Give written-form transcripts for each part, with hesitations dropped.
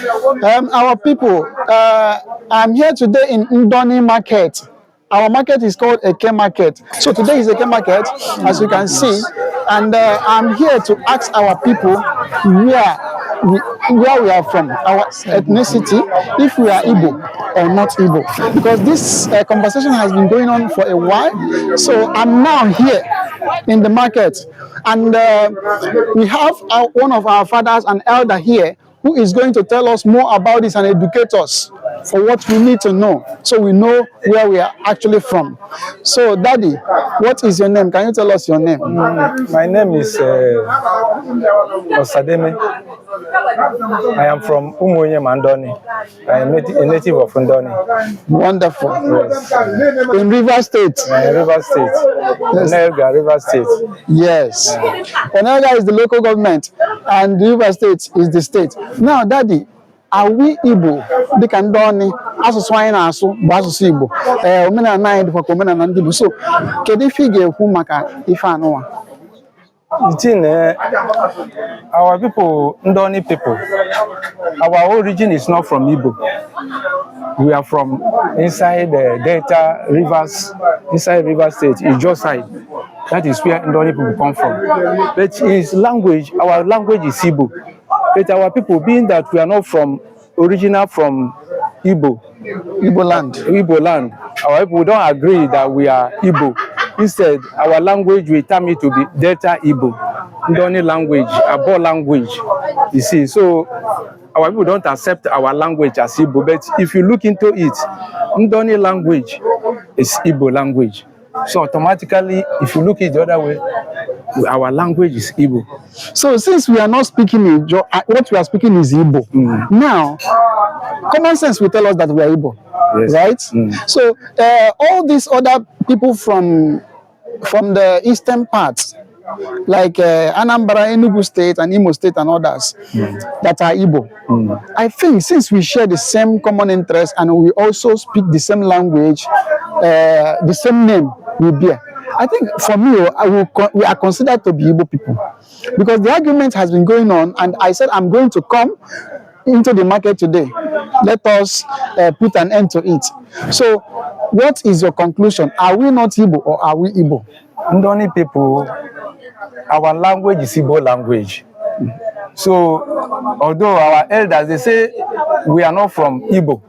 Our people, I'm here today in Ndoni Market. Our market is called Eke Market. So today is Eke Market, as you can see, and I'm here to ask our people where we, where we are from, our ethnicity, if we are Igbo or not Igbo. Because this conversation has been going on for a while. So I'm now here in the market, and we have one of our fathers, an elder here, who is going to tell us more about this and educate us for what we need to know, so we know where we are actually from. So, Daddy, what is your name? Can you tell us your name? My name is Osademe. I am from Umuye Mandoni. I am a native of Ndoni. Wonderful. Yes. In River State. River State. Yes. Onelga, River State. Yes. Onelga is the local government, and River State is the state. Now, Daddy, are we Igbo? They can do asụsụ anyị na-asụ bụ asụsụ Igbo. Omenala anyị dịkwa ka omenala ndị Igbo. So, kedu ife ị ga-ekwu maka ife anụwa? Our people, Ndoni people, our origin is not from Igbo. We are from inside the Delta Rivers, inside River State, Ijo side. That is where Ndoni people come from. But his language, our language is Igbo. But our people, being that we are not original from Igbo land, our people don't agree that we are Igbo. Instead, our language, we term it to be Delta Igbo, Ndoni language, Abo language, you see. So our people don't accept our language as Igbo, but if you look into it, Ndoni language is Igbo language. So automatically, if you look it the other way, our language is Igbo. So since we are not speaking Igbo, what we are speaking is Igbo. Now, common sense will tell us that we are Igbo, yes. Right? So all these other people from the eastern parts, like Anambra, Enugu State, and Imo State, and others that are Igbo. I think since we share the same common interest and we also speak the same language, the same name we bear, I think for me, we are considered to be Igbo people, because the argument has been going on, and I said I'm going to come into the market today. Let us put an end to it. So, what is your conclusion? Are we not Igbo or are we Igbo? Ndoni people, our language is Igbo language. So, although our elders, they say we are not from Igbo,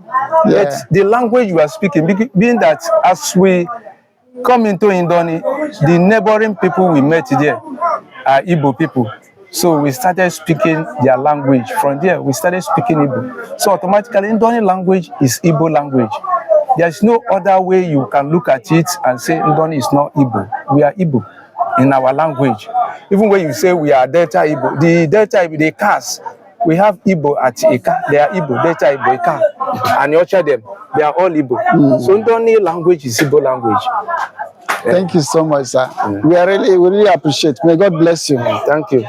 yet the language we are speaking, being that as we come into Ndoni, the neighboring people we met there are Igbo people. So we started speaking their language. From there, we started speaking Igbo. So automatically, Ndoni language is Igbo language. There's no other way you can look at it and say Ndoni is not Igbo. We are Igbo in our language. Even when you say we are Delta Igbo, the Delta Igbo, the cars, we have Igbo at Eka. They are Igbo, Delta Igbo, Eka. And you watch them, they are all Igbo. So Ndoni language is Igbo language. Thank you so much, sir. We really appreciate. May God bless you. Thank you.